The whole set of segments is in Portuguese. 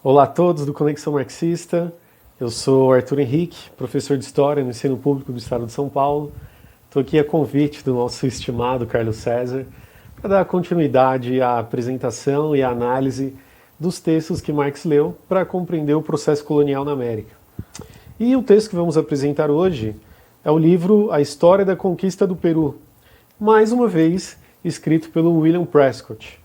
Olá a todos do Conexão Marxista. Eu sou Arthur Henrique, professor de História no Ensino Público do Estado de São Paulo. Estou aqui a convite do nosso estimado Carlos César para dar continuidade à apresentação e à análise dos textos que Marx leu para compreender o processo colonial na América. E o texto que vamos apresentar hoje é o livro A História da Conquista do Peru, mais uma vez escrito pelo William Prescott.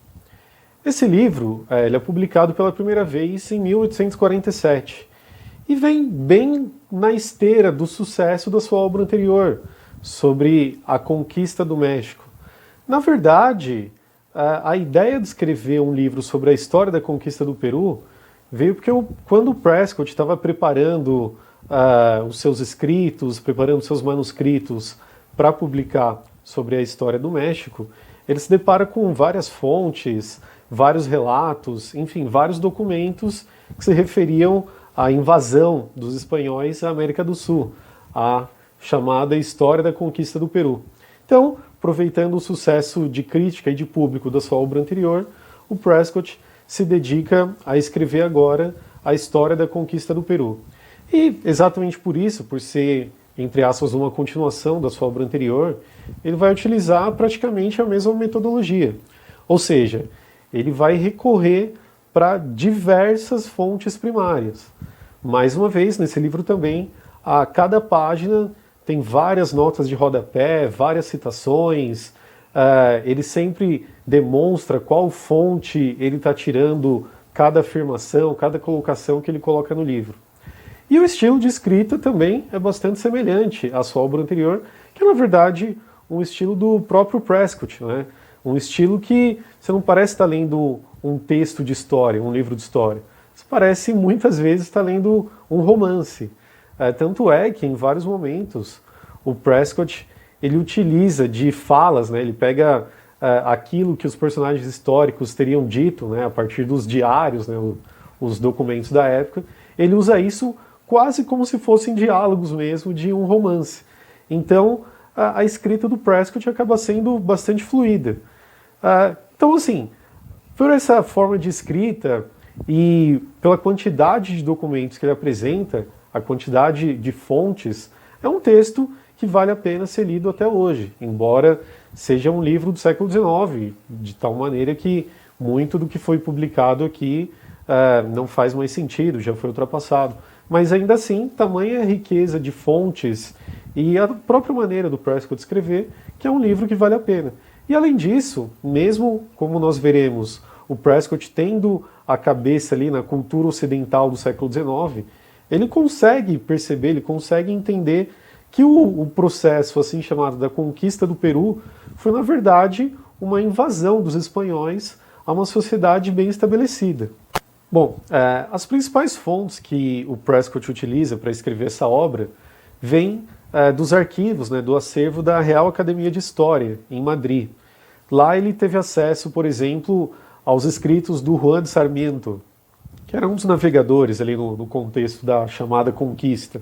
Esse livro ele é publicado pela primeira vez em 1847 e vem bem na esteira do sucesso da sua obra anterior, sobre a conquista do México. Na verdade, a ideia de escrever um livro sobre a história da conquista do Peru veio porque quando o Prescott estava preparando os seus escritos, preparando seus manuscritos para publicar sobre a história do México, ele se depara com várias fontes, vários relatos, enfim, vários documentos que se referiam à invasão dos espanhóis à América do Sul, a chamada História da Conquista do Peru. Então, aproveitando o sucesso de crítica e de público da sua obra anterior, o Prescott se dedica a escrever agora a História da Conquista do Peru. E exatamente por isso, por ser, entre aspas, uma continuação da sua obra anterior, ele vai utilizar praticamente a mesma metodologia. Ou seja, ele vai recorrer para diversas fontes primárias. Mais uma vez, nesse livro também, a cada página tem várias notas de rodapé, várias citações, ele sempre demonstra qual fonte ele está tirando cada afirmação, cada colocação que ele coloca no livro. E o estilo de escrita também é bastante semelhante à sua obra anterior, que é, na verdade, um estilo do próprio Prescott, né? Um estilo que você não parece estar lendo um texto de história, um livro de história. Você parece, muitas vezes, estar lendo um romance. Tanto é que, em vários momentos, o Prescott ele utiliza de falas, né? Ele pega aquilo que os personagens históricos teriam dito, né? A partir dos diários, né? Os documentos da época. Ele usa isso quase como se fossem diálogos mesmo de um romance. Então, a escrita do Prescott acaba sendo bastante fluida. Então, assim, por essa forma de escrita e pela quantidade de documentos que ele apresenta, a quantidade de fontes, é um texto que vale a pena ser lido até hoje, embora seja um livro do século XIX, de tal maneira que muito do que foi publicado aqui não faz mais sentido, já foi ultrapassado. Mas ainda assim, tamanha riqueza de fontes e a própria maneira do Prescott escrever, que é um livro que vale a pena. E além disso, mesmo como nós veremos, o Prescott tendo a cabeça ali na cultura ocidental do século XIX, ele consegue perceber, ele consegue entender que o processo assim chamado da conquista do Peru foi, na verdade, uma invasão dos espanhóis a uma sociedade bem estabelecida. Bom, as principais fontes que o Prescott utiliza para escrever essa obra vêm dos arquivos, né, do acervo da Real Academia de História, em Madrid. Lá ele teve acesso, por exemplo, aos escritos do Juan de Sarmiento, que era um dos navegadores ali no contexto da chamada conquista.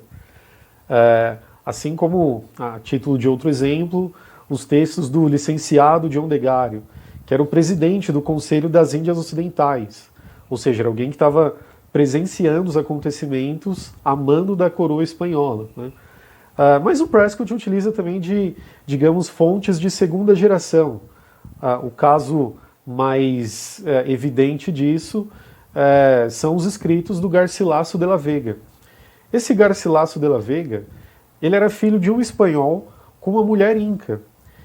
Assim como, a título de outro exemplo, os textos do licenciado John de Gario, que era o presidente do Conselho das Índias Ocidentais, ou seja, era alguém que estava presenciando os acontecimentos a mando da coroa espanhola, né? Mas o Prescott utiliza também de, digamos, fontes de segunda geração. O caso mais evidente disso são os escritos do Garcilaso de la Vega. Esse Garcilaso de la Vega, ele era filho de um espanhol com uma mulher inca.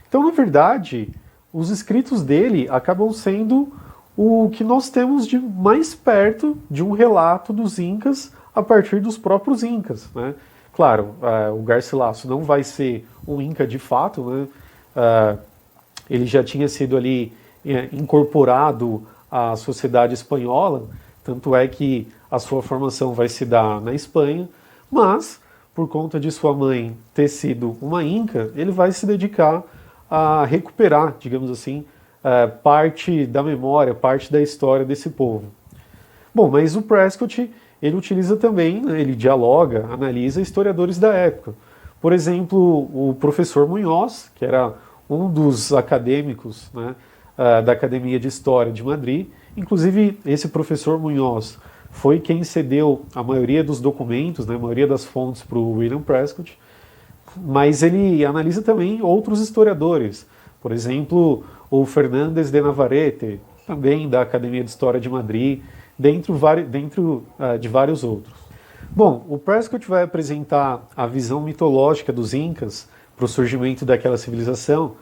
Então, na verdade, os escritos dele acabam sendo o que nós temos de mais perto de um relato dos incas a partir dos próprios incas, né? Claro, o Garcilaso não vai ser um inca de fato, né? Ele já tinha sido ali incorporado à sociedade espanhola, tanto é que a sua formação vai se dar na Espanha, mas, por conta de sua mãe ter sido uma inca, ele vai se dedicar a recuperar, digamos assim, parte da memória, parte da história desse povo. Bom, mas o Prescott, ele utiliza também, né, ele dialoga, analisa historiadores da época. Por exemplo, o professor Munhoz, que era um dos acadêmicos, né, da Academia de História de Madrid. Inclusive, esse professor Munhoz foi quem cedeu a maioria dos documentos, né, a maioria das fontes para o William Prescott, mas ele analisa também outros historiadores, por exemplo, o Fernández de Navarrete, também da Academia de História de Madrid, dentro de vários outros. Bom, o Prescott vai apresentar a visão mitológica dos Incas para o surgimento daquela civilização,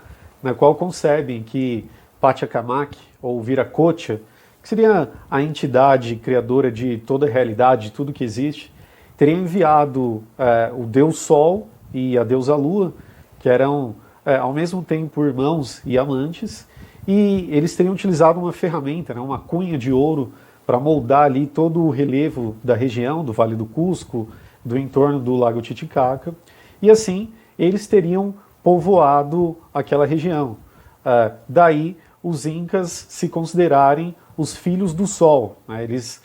na qual concebem que Pachacamac, ou Viracocha, que seria a entidade criadora de toda a realidade, de tudo que existe, teria enviado o Deus Sol e a deusa Lua, que eram ao mesmo tempo irmãos e amantes, e eles teriam utilizado uma ferramenta, né, uma cunha de ouro, para moldar ali todo o relevo da região, do Vale do Cusco, do entorno do Lago Titicaca, e assim eles teriam povoado aquela região. Daí os Incas se considerarem os filhos do Sol, né? Eles,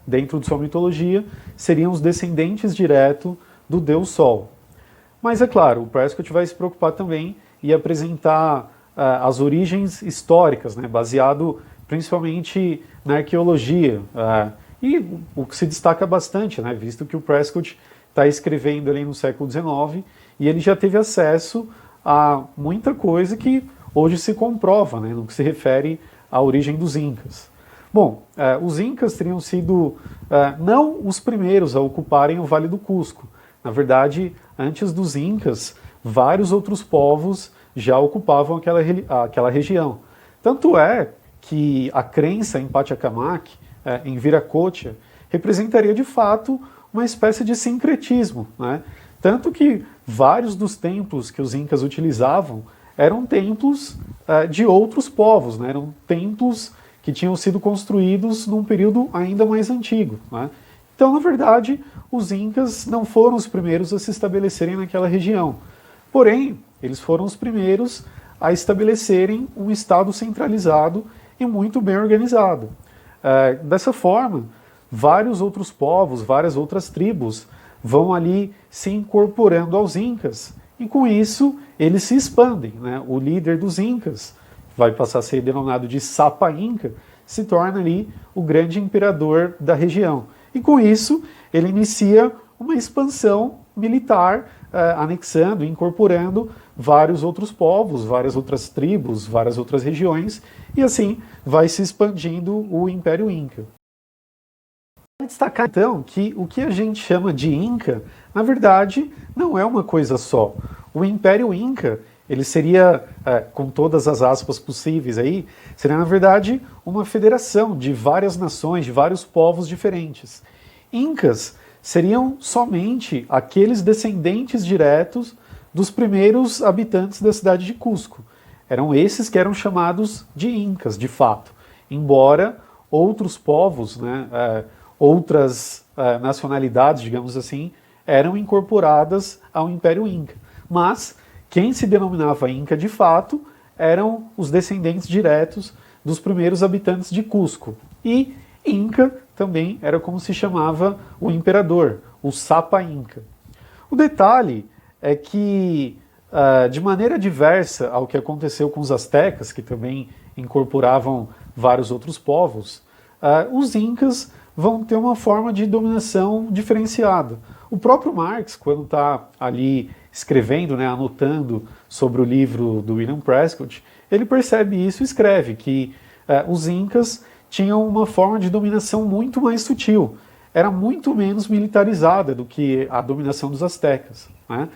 dentro de sua mitologia, seriam os descendentes diretos do Deus Sol. Mas é claro, o Prescott vai se preocupar também em apresentar as origens históricas, né? Baseado principalmente na arqueologia, e o que se destaca bastante, né? Visto que o Prescott está escrevendo ali no século XIX e ele já teve acesso a muita coisa que hoje se comprova, né, no que se refere à origem dos Incas. Bom, os Incas teriam sido não os primeiros a ocuparem o Vale do Cusco. Na verdade, antes dos Incas, vários outros povos já ocupavam aquela região. Tanto é que a crença em Pachacamac, em Viracocha, representaria de fato uma espécie de sincretismo, né? Tanto que vários dos templos que os Incas utilizavam eram templos de outros povos, né? Eram templos que tinham sido construídos num período ainda mais antigo, né? Então, na verdade, os Incas não foram os primeiros a se estabelecerem naquela região. Porém, eles foram os primeiros a estabelecerem um Estado centralizado e muito bem organizado. Dessa forma, vários outros povos, várias outras tribos vão ali se incorporando aos Incas e com isso eles se expandem, né? O líder dos Incas, que vai passar a ser denominado de Sapa Inca, se torna ali o grande imperador da região. E com isso ele inicia uma expansão militar, anexando e incorporando vários outros povos, várias outras tribos, várias outras regiões, e assim vai se expandindo o Império Inca. Vale destacar então que o que a gente chama de Inca, na verdade, não é uma coisa só. O Império Inca, ele seria, com todas as aspas possíveis aí, seria na verdade uma federação de várias nações, de vários povos diferentes. Incas seriam somente aqueles descendentes diretos dos primeiros habitantes da cidade de Cusco. Eram esses que eram chamados de Incas, de fato. Embora outros povos, né, outras nacionalidades, digamos assim, eram incorporadas ao Império Inca. Mas quem se denominava Inca de fato eram os descendentes diretos dos primeiros habitantes de Cusco. E Inca também era como se chamava o imperador, o Sapa Inca. O detalhe é que, de maneira diversa ao que aconteceu com os astecas, que também incorporavam vários outros povos, os Incas vão ter uma forma de dominação diferenciada. O próprio Marx, quando está ali escrevendo, né, anotando sobre o livro do William Prescott, ele percebe isso e escreve que os Incas tinham uma forma de dominação muito mais sutil, era muito menos militarizada do que a dominação dos astecas, né?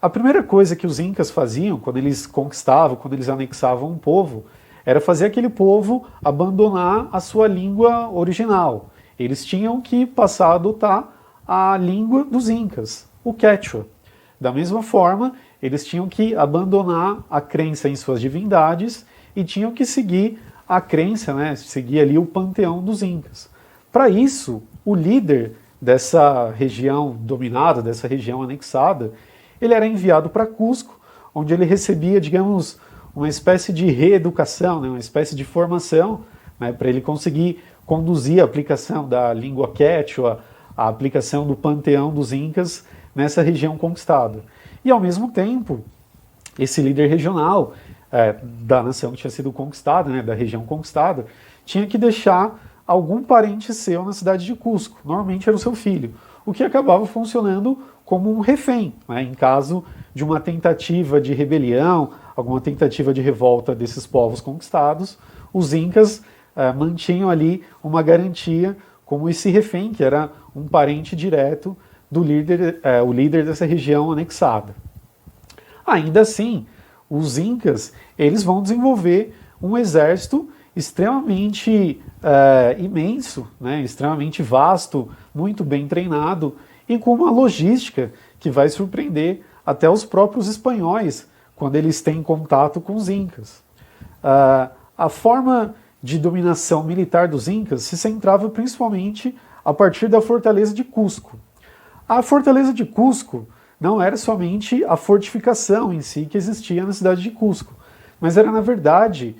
A primeira coisa que os Incas faziam quando eles conquistavam, quando eles anexavam um povo, era fazer aquele povo abandonar a sua língua original. Eles tinham que passar a adotar a língua dos Incas, o Quechua. Da mesma forma, eles tinham que abandonar a crença em suas divindades e tinham que seguir a crença, né, seguir ali o panteão dos Incas. Para isso, o líder dessa região dominada, dessa região anexada, ele era enviado para Cusco, onde ele recebia, digamos, uma espécie de reeducação, né, uma espécie de formação, né, para ele conseguir conduzir a aplicação da língua quechua, a aplicação do panteão dos Incas nessa região conquistada. E, ao mesmo tempo, esse líder regional da nação que tinha sido conquistada, né, da região conquistada, tinha que deixar algum parente seu na cidade de Cusco, normalmente era o seu filho, o que acabava funcionando como um refém, né, em caso de uma tentativa de rebelião, alguma tentativa de revolta desses povos conquistados, os incas mantinham ali uma garantia como esse refém, que era um parente direto do líder, o líder dessa região anexada. Ainda assim, os incas eles vão desenvolver um exército extremamente imenso, né, extremamente vasto, muito bem treinado e com uma logística que vai surpreender até os próprios espanhóis quando eles têm contato com os incas. A forma de dominação militar dos incas se centrava principalmente a partir da fortaleza de Cusco. A fortaleza de Cusco não era somente a fortificação em si que existia na cidade de Cusco, mas era, na verdade,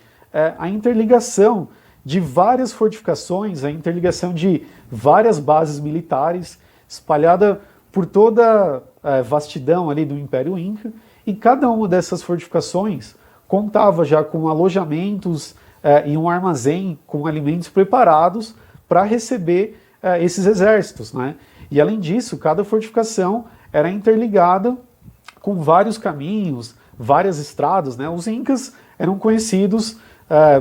a interligação de várias fortificações, a interligação de várias bases militares espalhada por toda a vastidão ali do Império Inca, e cada uma dessas fortificações contava já com alojamentos e um armazém com alimentos preparados para receber esses exércitos, né? E além disso, cada fortificação era interligada com vários caminhos, várias estradas, né? Os incas eram conhecidos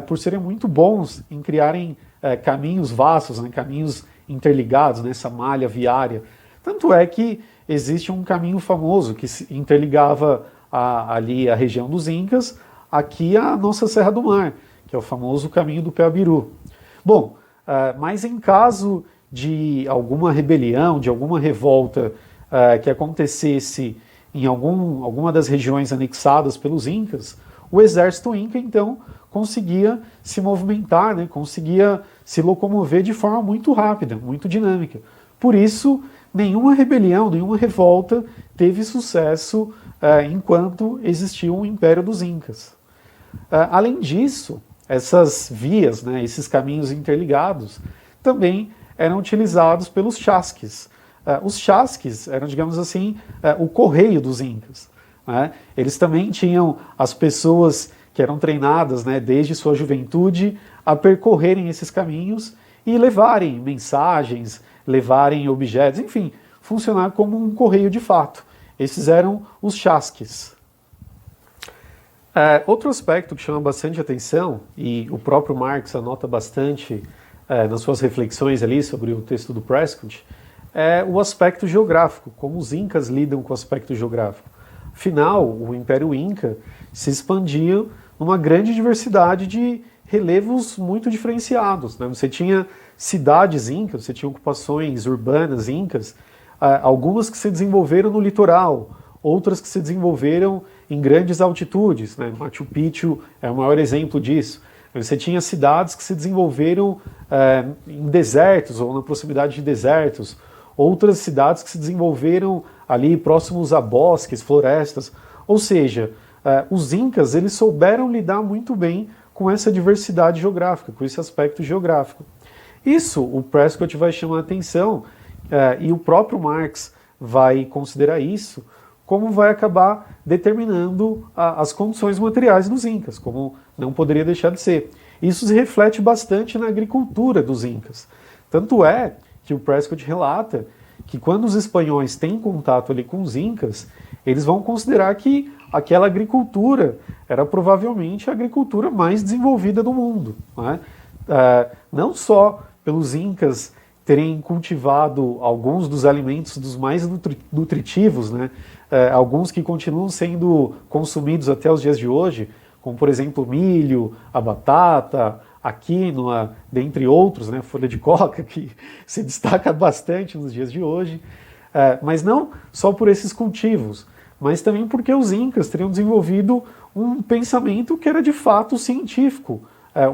por serem muito bons em criarem caminhos vastos, né? Caminhos interligados nessa malha viária. Tanto é que existe um caminho famoso que interligava ali a região dos incas, aqui a nossa Serra do Mar, que é o famoso caminho do Peabiru. Bom, mas em caso de alguma rebelião, de alguma revolta que acontecesse em alguma das regiões anexadas pelos incas, o exército inca, então, conseguia se movimentar, né, conseguia se locomover de forma muito rápida, muito dinâmica. Por isso, nenhuma rebelião, nenhuma revolta teve sucesso enquanto existia o Império dos Incas. Além disso, essas vias, né, esses caminhos interligados, também eram utilizados pelos chasques. Os chasques eram, digamos assim, o correio dos incas, né? Eles também tinham as pessoas que eram treinadas, né, desde sua juventude a percorrerem esses caminhos e levarem mensagens, levarem objetos, enfim, funcionar como um correio de fato. Esses eram os chasques. Outro aspecto que chama bastante atenção, e o próprio Marx anota bastante nas suas reflexões ali sobre o texto do Prescott, é o aspecto geográfico, como os incas lidam com o aspecto geográfico. Afinal, o Império Inca se expandia numa grande diversidade de relevos muito diferenciados, né? Você tinha cidades incas, você tinha ocupações urbanas incas, algumas que se desenvolveram no litoral, outras que se desenvolveram em grandes altitudes, né? Machu Picchu é o maior exemplo disso. Você tinha cidades que se desenvolveram em desertos ou na proximidade de desertos, outras cidades que se desenvolveram ali próximos a bosques, florestas. Ou seja, os incas eles souberam lidar muito bem com essa diversidade geográfica, com esse aspecto geográfico. Isso o Prescott vai chamar a atenção e o próprio Marx vai considerar isso como vai acabar determinando as condições materiais dos incas, como não poderia deixar de ser. Isso se reflete bastante na agricultura dos incas. Tanto é que o Prescott relata que quando os espanhóis têm contato ali com os incas, eles vão considerar que aquela agricultura era provavelmente a agricultura mais desenvolvida do mundo, né? Não só pelos incas terem cultivado alguns dos alimentos dos mais nutritivos, né? Alguns que continuam sendo consumidos até os dias de hoje, como por exemplo o milho, a batata, a quinoa, dentre outros, né? Folha de coca, que se destaca bastante nos dias de hoje, mas não só por esses cultivos, mas também porque os incas teriam desenvolvido um pensamento que era de fato científico,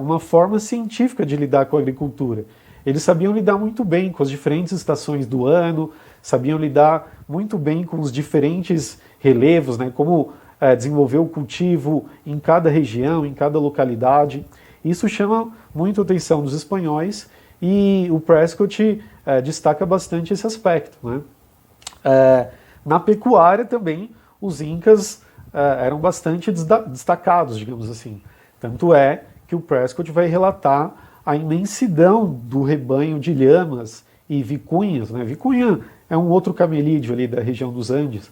uma forma científica de lidar com a agricultura. Eles sabiam lidar muito bem com as diferentes estações do ano, sabiam lidar muito bem com os diferentes relevos, né, como desenvolver o cultivo em cada região, em cada localidade. Isso chama muito a atenção dos espanhóis e o Prescott destaca bastante esse aspecto, né? Na pecuária também, os incas eram bastante destacados, digamos assim. Tanto é que o Prescott vai relatar a imensidão do rebanho de lhamas e vicunhas, né? Vicunha é um outro camelídeo ali da região dos Andes.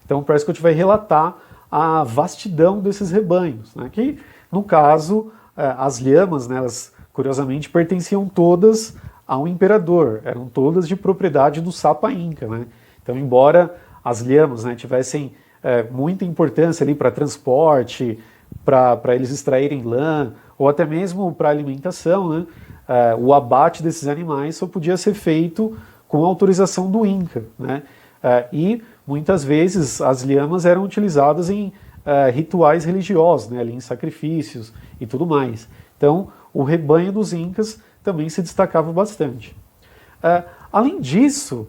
Então Prescott vai relatar a vastidão desses rebanhos, né? Que no caso as lhamas, né, elas curiosamente pertenciam todas ao imperador, eram todas de propriedade do Sapa Inca, né? Então, embora as lhamas, né, tivessem muita importância ali para transporte, para eles extraírem lã, ou até mesmo para alimentação, né, o abate desses animais só podia ser feito com autorização do Inca, né? E muitas vezes as lhamas eram utilizadas em rituais religiosos, né, ali em sacrifícios e tudo mais. Então, o rebanho dos Incas também se destacava bastante. Além disso,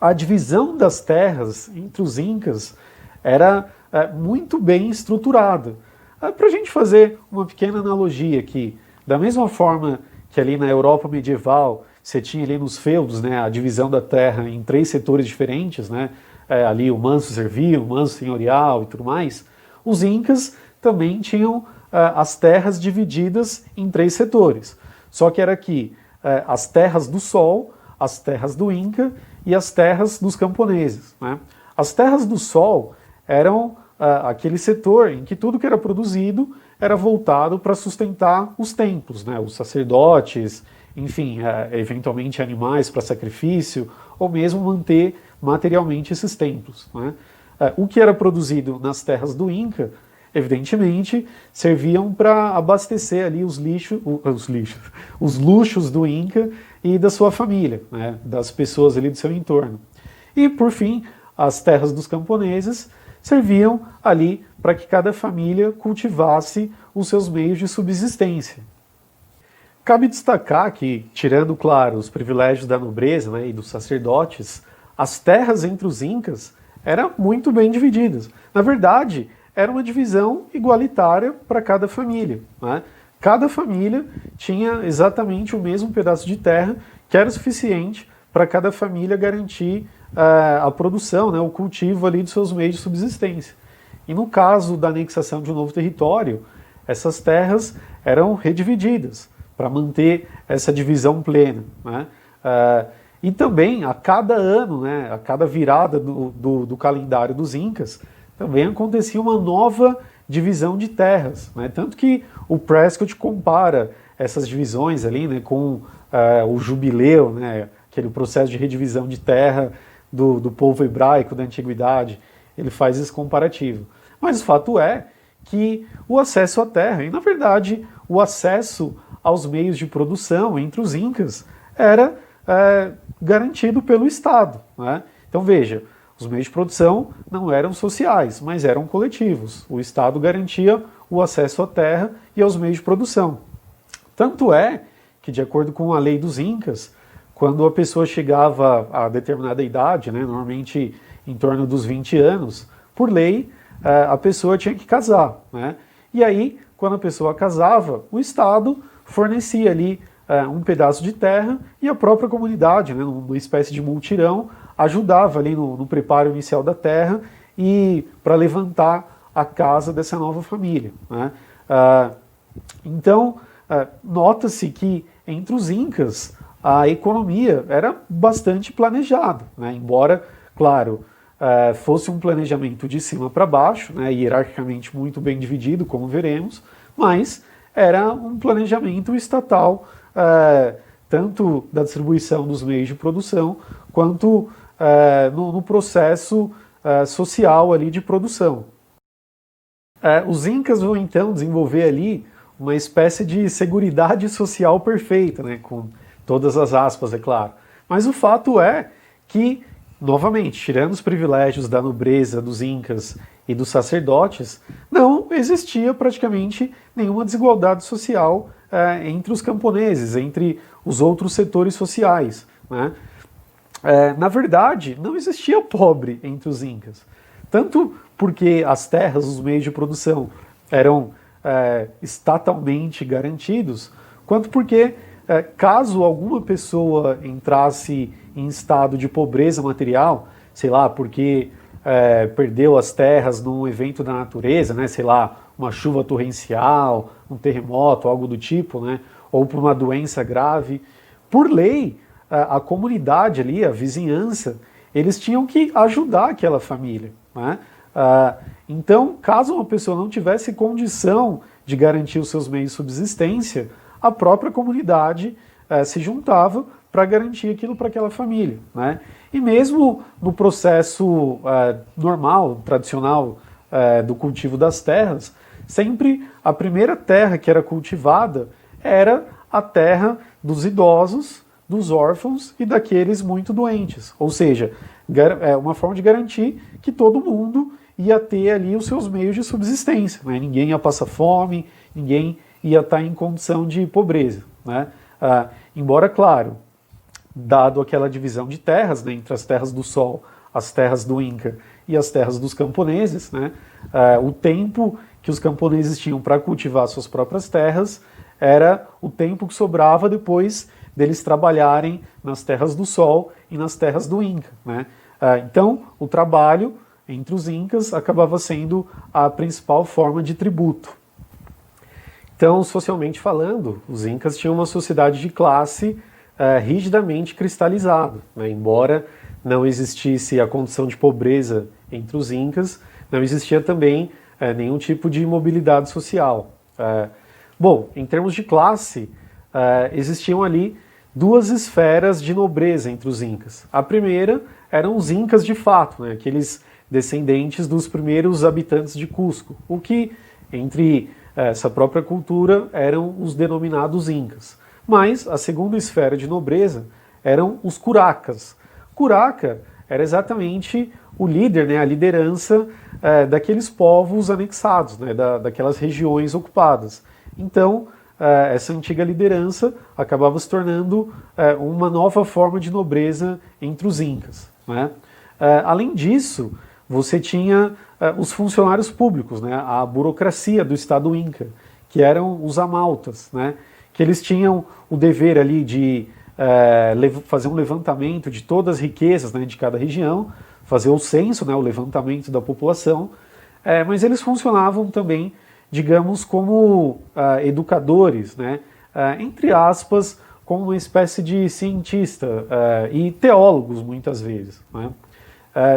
a divisão das terras entre os Incas era muito bem estruturada. Para a gente fazer uma pequena analogia aqui, da mesma forma que ali na Europa medieval você tinha ali nos feudos, né, a divisão da terra em 3 setores diferentes, né, ali o manso servil, o manso senhorial e tudo mais, os Incas também tinham as terras divididas em 3 setores. Só que era aqui as terras do Sol, as terras do Inca e as terras dos camponeses, né? As terras do Sol eram aquele setor em que tudo que era produzido era voltado para sustentar os templos, né? Os sacerdotes, enfim, eventualmente animais para sacrifício, ou mesmo manter materialmente esses templos, né? O que era produzido nas terras do Inca, evidentemente, serviam para abastecer ali os luxos do Inca e da sua família, né, das pessoas ali do seu entorno. E, por fim, as terras dos camponeses serviam ali para que cada família cultivasse os seus meios de subsistência. Cabe destacar que, tirando, claro, os privilégios da nobreza, né, e dos sacerdotes, as terras entre os Incas eram muito bem divididas. Na verdade, era uma divisão igualitária para cada família, né? Cada família tinha exatamente o mesmo pedaço de terra, que era suficiente para cada família garantir a produção, né, o cultivo ali dos seus meios de subsistência. E no caso da anexação de um novo território, essas terras eram redivididas para manter essa divisão plena, né? E também, a cada ano, né, a cada virada do calendário dos Incas, também acontecia uma nova divisão de terras, né? Tanto que o Prescott compara essas divisões ali, né, com o jubileu, né, aquele processo de redivisão de terra do povo hebraico da antiguidade. Ele faz esse comparativo. Mas o fato é que o acesso à terra, e na verdade o acesso aos meios de produção entre os Incas, era garantido pelo Estado, né? Então veja, os meios de produção não eram sociais, mas eram coletivos. O Estado garantia o acesso à terra e aos meios de produção. Tanto é que, de acordo com a lei dos Incas, quando a pessoa chegava a determinada idade, né, normalmente em torno dos 20 anos, por lei, a pessoa tinha que casar, né? E aí, quando a pessoa casava, o Estado fornecia ali um pedaço de terra e a própria comunidade, né, uma espécie de multirão, ajudava ali no preparo inicial da terra e para levantar a casa dessa nova família, né? Então, nota-se que entre os Incas a economia era bastante planejada, né? Embora, claro, fosse um planejamento de cima para baixo, né, hierarquicamente muito bem dividido, como veremos, mas era um planejamento estatal, tanto da distribuição dos meios de produção, quanto no processo social ali de produção. Os Incas vão então desenvolver ali uma espécie de seguridade social perfeita, né, com todas as aspas, é claro. Mas o fato é que, novamente, tirando os privilégios da nobreza, dos Incas e dos sacerdotes, não existia praticamente nenhuma desigualdade social entre os camponeses, entre os outros setores sociais, né? Na verdade, não existia pobre entre os Incas. Tanto porque as terras, os meios de produção eram estatalmente garantidos, quanto porque, caso alguma pessoa entrasse em estado de pobreza material, sei lá, porque perdeu as terras num evento da natureza, né, sei lá, uma chuva torrencial, um terremoto, algo do tipo, né? Ou por uma doença grave. Por lei, a comunidade ali, a vizinhança, eles tinham que ajudar aquela família, né? Então, caso uma pessoa não tivesse condição de garantir os seus meios de subsistência, a própria comunidade se juntava para garantir aquilo para aquela família, né? E mesmo no processo normal, tradicional do cultivo das terras, sempre a primeira terra que era cultivada era a terra dos idosos, dos órfãos e daqueles muito doentes. Ou seja, é uma forma de garantir que todo mundo ia ter ali os seus meios de subsistência, né? Ninguém ia passar fome, ninguém ia estar em condição de pobreza, né? Embora, claro, dado aquela divisão de terras, né, entre as terras do Sol, as terras do Inca e as terras dos camponeses, né, o tempo que os camponeses tinham para cultivar suas próprias terras era o tempo que sobrava depois deles trabalharem nas terras do Sol e nas terras do Inca, né? Então, o trabalho entre os Incas acabava sendo a principal forma de tributo. Então, socialmente falando, os Incas tinham uma sociedade de classe rigidamente cristalizada, né? Embora não existisse a condição de pobreza entre os Incas, não existia também nenhum tipo de mobilidade social. Bom, em termos de classe, existiam ali duas esferas de nobreza entre os Incas. A primeira eram os Incas de fato, né? Aqueles descendentes dos primeiros habitantes de Cusco, o que, entre essa própria cultura, eram os denominados Incas. Mas a segunda esfera de nobreza eram os curacas. Curaca era exatamente o líder, né, a liderança daqueles povos anexados, né, daquelas regiões ocupadas. Então, essa antiga liderança acabava se tornando uma nova forma de nobreza entre os Incas, né? Além disso, você tinha os funcionários públicos, né, a burocracia do Estado Inca, que eram os amaltas, né, que eles tinham o dever ali de fazer um levantamento de todas as riquezas, né, de cada região, fazer o censo, né, o levantamento da população, mas eles funcionavam também, digamos, como educadores, né, entre aspas, como uma espécie de cientista e teólogos, muitas vezes, né.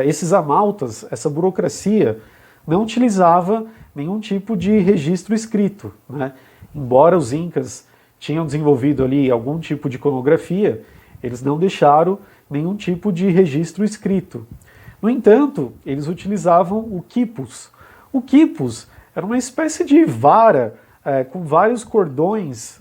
Esses amaltas, essa burocracia, não utilizava nenhum tipo de registro escrito, né. Embora os Incas tinham desenvolvido ali algum tipo de iconografia, eles não deixaram nenhum tipo de registro escrito. No entanto, eles utilizavam o quipus. O quipus era uma espécie de vara com vários cordões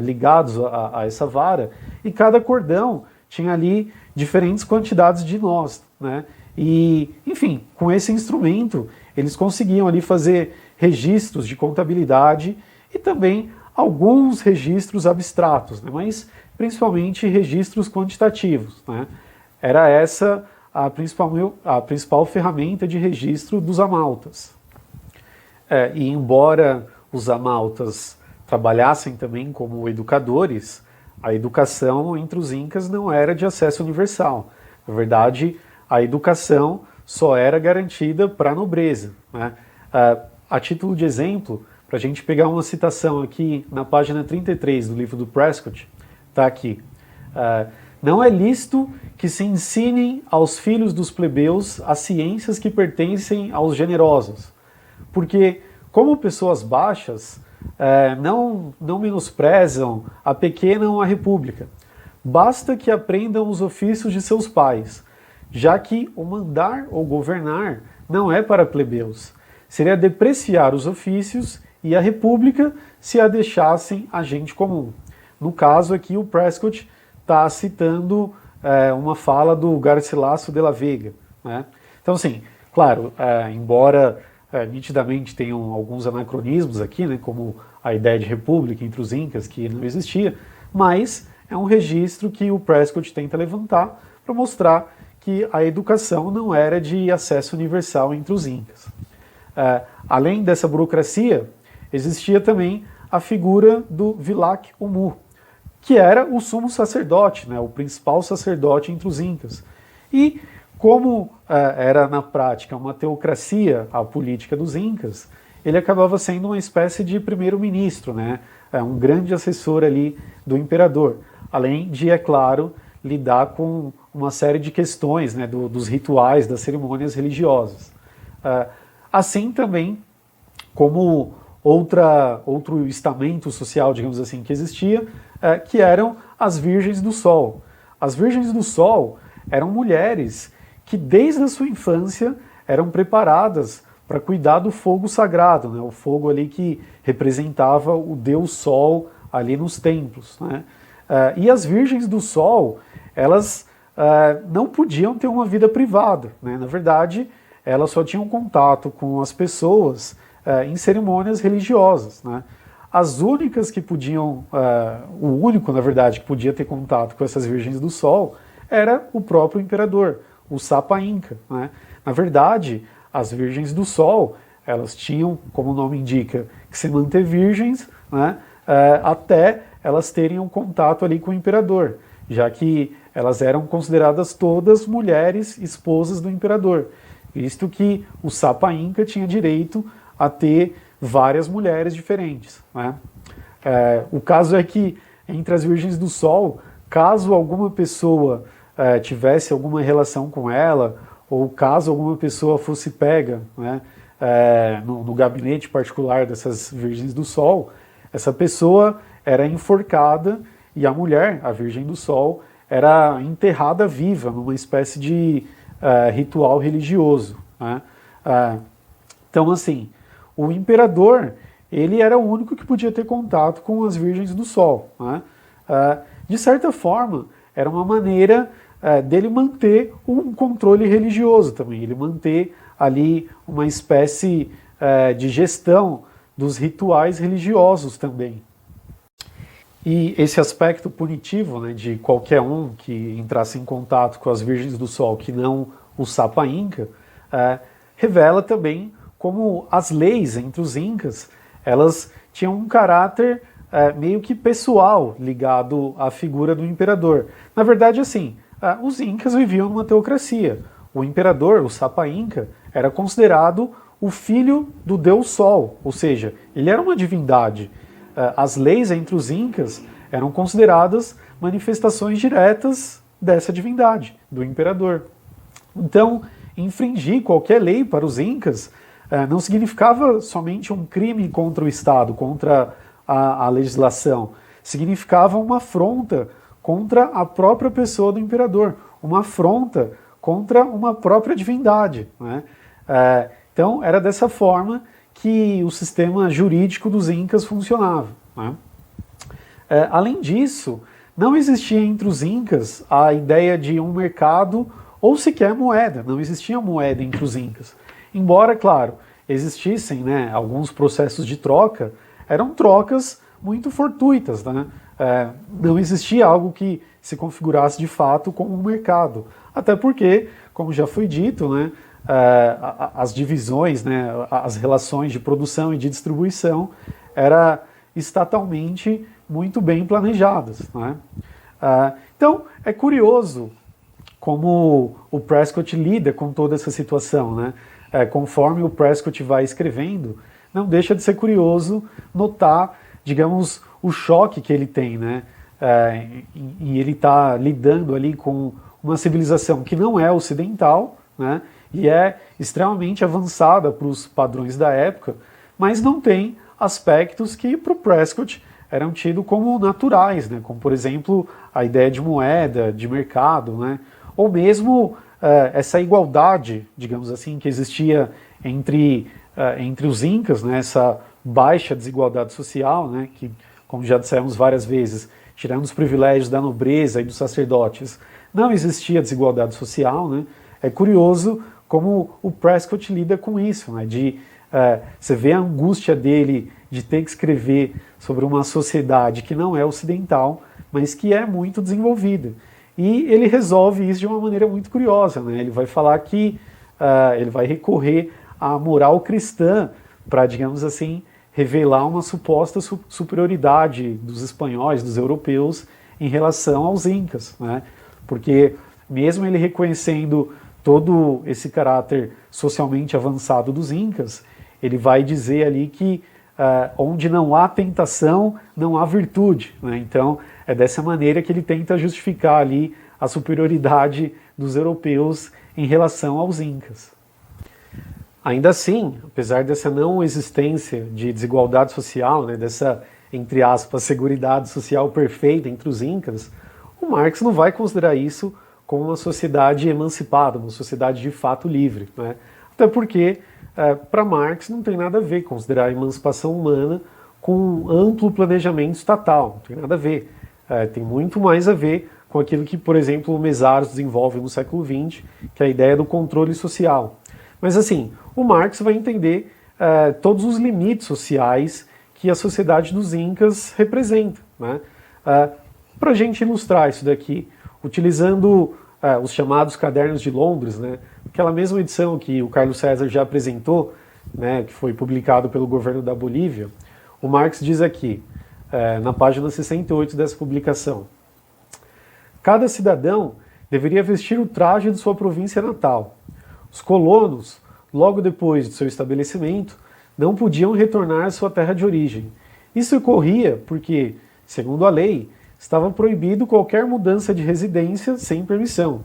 ligados a essa vara, e cada cordão tinha ali diferentes quantidades de nós, né? E, enfim, com esse instrumento, eles conseguiam ali fazer registros de contabilidade e também alguns registros abstratos, né? Mas principalmente registros quantitativos, né? Era essa a principal ferramenta de registro dos amaltas. E embora os amaltas trabalhassem também como educadores, a educação entre os Incas não era de acesso universal. Na verdade, a educação só era garantida para a nobreza, né? A título de exemplo, para a gente pegar uma citação aqui na página 33 do livro do Prescott, está aqui. Não é lícito que se ensinem aos filhos dos plebeus as ciências que pertencem aos generosos, porque, como pessoas baixas, não menosprezam a pequena ou a república. Basta que aprendam os ofícios de seus pais, já que o mandar ou governar não é para plebeus. Seria depreciar os ofícios e a república se a deixassem a gente comum. No caso aqui, o Prescott está citando uma fala do Garcilaso de la Vega, né? Então, assim, claro, embora nitidamente tenham alguns anacronismos aqui, né, como a ideia de república entre os Incas, que não existia, mas é um registro que o Prescott tenta levantar para mostrar que a educação não era de acesso universal entre os Incas. Além dessa burocracia, existia também a figura do Vilac Humu, que era o sumo sacerdote, né, o principal sacerdote entre os Incas. E como era na prática uma teocracia a política dos Incas, ele acabava sendo uma espécie de primeiro-ministro, né? Um grande assessor ali do imperador, além de, é claro, lidar com uma série de questões, né, dos rituais, das cerimônias religiosas. Assim também como outro estamento social, digamos assim, que existia, que eram as Virgens do Sol. As Virgens do Sol eram mulheres que desde a sua infância eram preparadas para cuidar do fogo sagrado, né? O fogo ali que representava o Deus Sol ali nos templos, né? E as Virgens do Sol, elas não podiam ter uma vida privada, né? Na verdade, elas só tinham contato com as pessoas em cerimônias religiosas, né? As únicas que podiam, o único, na verdade, que podia ter contato com essas Virgens do Sol era o próprio imperador, o Sapa Inca, né? Na verdade, as Virgens do Sol, elas tinham, como o nome indica, que se manter virgens, né, até elas terem um contato ali com o imperador, já que elas eram consideradas todas mulheres esposas do imperador, visto que o Sapa Inca tinha direito a ter várias mulheres diferentes, né? O caso é que entre as Virgens do Sol, caso alguma pessoa tivesse alguma relação com ela, ou caso alguma pessoa fosse pega, né, no gabinete particular dessas Virgens do Sol, essa pessoa era enforcada e a mulher, a Virgem do Sol, era enterrada viva numa espécie de ritual religioso, né? Então, assim, o imperador, ele era o único que podia ter contato com as Virgens do Sol, né? De certa forma, era uma maneira dele manter um controle religioso também, ele manter ali uma espécie de gestão dos rituais religiosos também. E esse aspecto punitivo, né, de qualquer um que entrasse em contato com as Virgens do Sol, que não o Sapa Inca, revela também como as leis entre os Incas, elas tinham um caráter meio que pessoal ligado à figura do imperador. Na verdade, assim, os Incas viviam numa teocracia. O imperador, o Sapa Inca, era considerado o filho do Deus Sol, ou seja, ele era uma divindade. As leis entre os Incas eram consideradas manifestações diretas dessa divindade, do imperador. Então, infringir qualquer lei para os Incas não significava somente um crime contra o Estado, contra a legislação, significava uma afronta contra a própria pessoa do imperador, uma afronta contra uma própria divindade, né? Então, era dessa forma que o sistema jurídico dos Incas funcionava, né? Além disso, não existia entre os Incas a ideia de um mercado ou sequer moeda, não existia moeda entre os Incas. Embora, claro, existissem, né, alguns processos de troca, eram trocas muito fortuitas, né? Não existia algo que se configurasse de fato como um mercado. Até porque, como já foi dito, né, as divisões, né, as relações de produção e de distribuição eram estatalmente muito bem planejadas, né? Então, é curioso como o Prescott lida com toda essa situação, né? Conforme o Prescott vai escrevendo, não deixa de ser curioso notar, digamos, o choque que ele tem, né? E ele está lidando ali com uma civilização que não é ocidental, né? E é extremamente avançada para os padrões da época, mas não tem aspectos que para o Prescott eram tidos como naturais, né? Como, por exemplo, a ideia de moeda, de mercado, né? Ou mesmo essa igualdade, digamos assim, que existia entre os Incas, né? Essa baixa desigualdade social, né? Que, como já dissemos várias vezes, tirando os privilégios da nobreza e dos sacerdotes, não existia desigualdade social, né? É curioso como o Prescott lida com isso, né? Você vê a angústia dele de ter que escrever sobre uma sociedade que não é ocidental, mas que é muito desenvolvida. E ele resolve isso de uma maneira muito curiosa, né? Ele vai falar que ele vai recorrer à moral cristã para, digamos assim, revelar uma suposta superioridade dos espanhóis, dos europeus, em relação aos Incas, né? Porque mesmo ele reconhecendo todo esse caráter socialmente avançado dos Incas, ele vai dizer ali que onde não há tentação, não há virtude, né? Então, é dessa maneira que ele tenta justificar ali a superioridade dos europeus em relação aos incas. Ainda assim, apesar dessa não existência de desigualdade social, né, dessa, entre aspas, seguridade social perfeita entre os incas, o Marx não vai considerar isso como uma sociedade emancipada, uma sociedade de fato livre, né? Até porque, para Marx, não tem nada a ver considerar a emancipação humana com um amplo planejamento estatal, não tem nada a ver. Tem muito mais a ver com aquilo que, por exemplo, o Mesaros desenvolve no século XX, que é a ideia do controle social. Mas assim, o Marx vai entender todos os limites sociais que a sociedade dos Incas representa, né? Para a gente ilustrar isso daqui, utilizando os chamados Cadernos de Londres, né? Aquela mesma edição que o Carlos César já apresentou, né, que foi publicado pelo governo da Bolívia, o Marx diz aqui, na página 68 dessa publicação: cada cidadão deveria vestir o traje de sua província natal. Os colonos, logo depois de seu estabelecimento, não podiam retornar à sua terra de origem. Isso ocorria porque, segundo a lei, estava proibido qualquer mudança de residência sem permissão.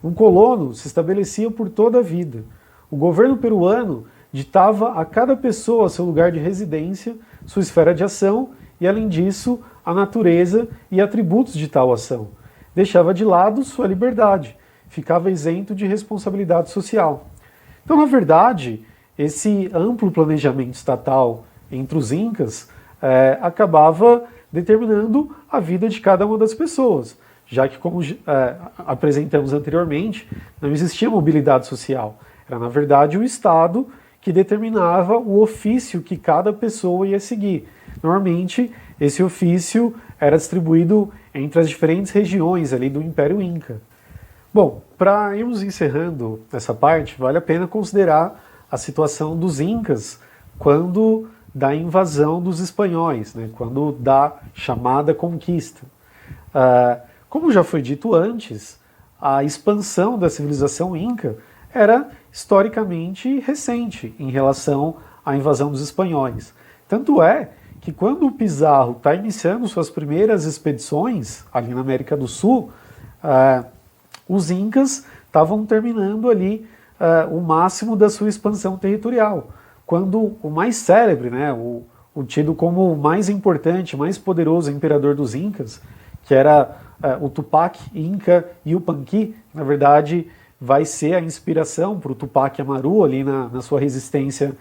Um colono se estabelecia por toda a vida. O governo peruano ditava a cada pessoa seu lugar de residência, sua esfera de ação e, além disso, a natureza e atributos de tal ação. Deixava de lado sua liberdade, ficava isento de responsabilidade social. Então, na verdade, esse amplo planejamento estatal entre os incas acabava determinando a vida de cada uma das pessoas, já que, como apresentamos anteriormente, não existia mobilidade social. Era, na verdade, o Estado que determinava o ofício que cada pessoa ia seguir. Normalmente, esse ofício era distribuído entre as diferentes regiões ali do Império Inca. Bom, para irmos encerrando essa parte, vale a pena considerar a situação dos Incas quando da invasão dos espanhóis, né, quando da chamada conquista. Como já foi dito antes, a expansão da civilização Inca era historicamente recente em relação à invasão dos espanhóis. Tanto é que quando o Pizarro está iniciando suas primeiras expedições ali na América do Sul, os Incas estavam terminando ali o máximo da sua expansão territorial. Quando o mais célebre, né, o tido como o mais importante, mais poderoso imperador dos Incas, que era o Tupac Inca Yupanqui, na verdade vai ser a inspiração para o Tupac Amaru ali na sua resistência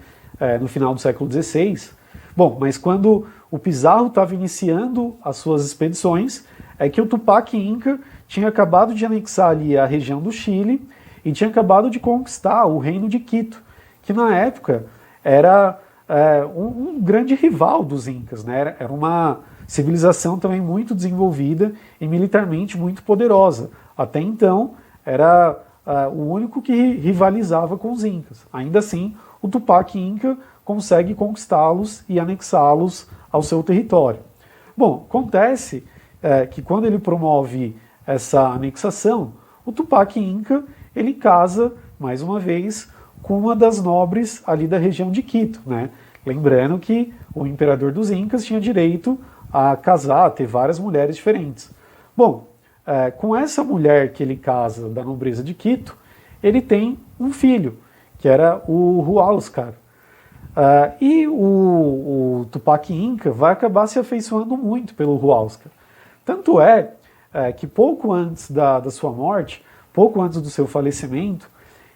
no final do século XVI. Bom, mas quando o Pizarro estava iniciando as suas expedições, é que o Tupac Inca tinha acabado de anexar ali a região do Chile e tinha acabado de conquistar o reino de Quito, que na época era um grande rival dos Incas, né? Era uma civilização também muito desenvolvida e militarmente muito poderosa. Até então, era o único que rivalizava com os Incas. Ainda assim, o Tupac Inca consegue conquistá-los e anexá-los ao seu território. Bom, acontece que quando ele promove essa anexação, o Tupac Inca ele casa, mais uma vez, com uma das nobres ali da região de Quito, né? Lembrando que o imperador dos Incas tinha direito a casar, a ter várias mulheres diferentes. Bom, com essa mulher que ele casa da nobreza de Quito, ele tem um filho, que era o Huáscar. E o Tupac Inca vai acabar se afeiçoando muito pelo Huáscar. Tanto que pouco antes da sua morte, pouco antes do seu falecimento,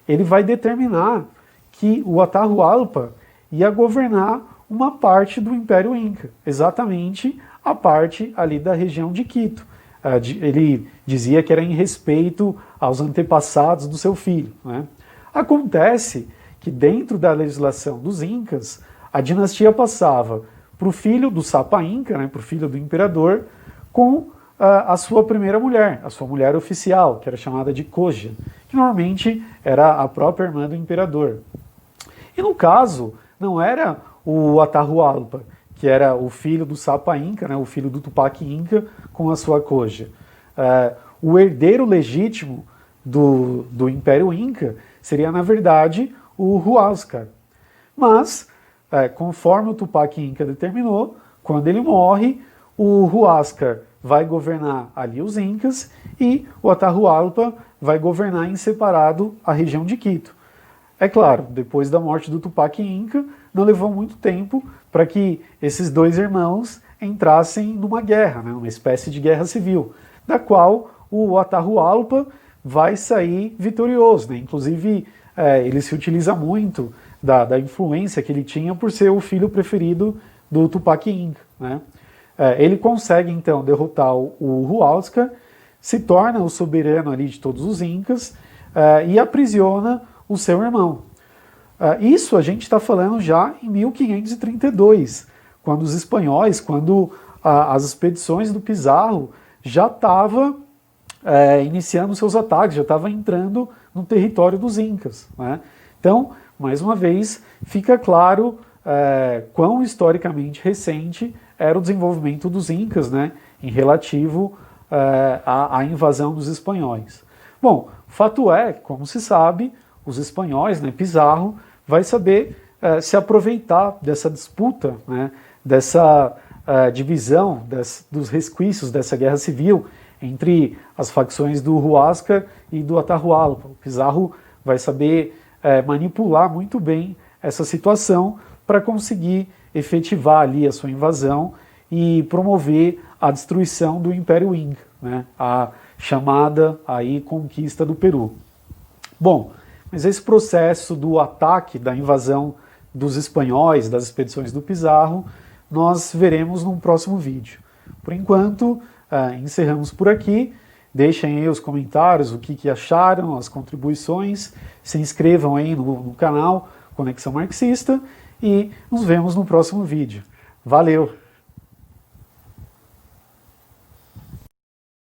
ele vai determinar que o Atahualpa ia governar uma parte do Império Inca, exatamente a parte ali da região de Quito. Ele dizia que era em respeito aos antepassados do seu filho, né? Acontece que dentro da legislação dos Incas, a dinastia passava para o filho do Sapa Inca, né, para o filho do imperador, com a sua primeira mulher, a sua mulher oficial, que era chamada de Koja, que normalmente era a própria irmã do imperador. E no caso, não era o Atahualpa, que era o filho do Sapa Inca, né, o filho do Tupac Inca, com a sua Koja. O herdeiro legítimo do Império Inca seria, na verdade, o Huáscar. Mas, conforme o Tupac Inca determinou, quando ele morre, o Huáscar vai governar ali os Incas e o Atahualpa vai governar em separado a região de Quito. É claro, depois da morte do Tupac Inca, não levou muito tempo para que esses dois irmãos entrassem numa guerra, né, uma espécie de guerra civil, da qual o Atahualpa vai sair vitorioso. Né? Inclusive, ele se utiliza muito da influência que ele tinha por ser o filho preferido do Tupac Inca. Né? Ele consegue, então, derrotar o Huáscar, se torna o soberano ali de todos os Incas e aprisiona o seu irmão. Isso a gente está falando já em 1532, quando os espanhóis, quando as expedições do Pizarro já estavam iniciando seus ataques, já estava entrando no território dos Incas. Né? Então, mais uma vez, fica claro quão historicamente recente era o desenvolvimento dos Incas, né, em relativo à invasão dos espanhóis. Bom, fato é, como se sabe, os espanhóis, né, Pizarro, vai saber se aproveitar dessa disputa, né, dessa divisão, dos resquícios dessa guerra civil entre as facções do Huáscar e do Atahualpa. O Pizarro vai saber manipular muito bem essa situação para conseguir efetivar ali a sua invasão e promover a destruição do Império Inca, né, a chamada aí conquista do Peru. Bom, mas esse processo do ataque, da invasão dos espanhóis, das expedições do Pizarro, nós veremos num próximo vídeo. Por enquanto, encerramos por aqui. Deixem aí os comentários, o que acharam, as contribuições. Se inscrevam aí no canal Conexão Marxista e nos vemos no próximo vídeo. Valeu!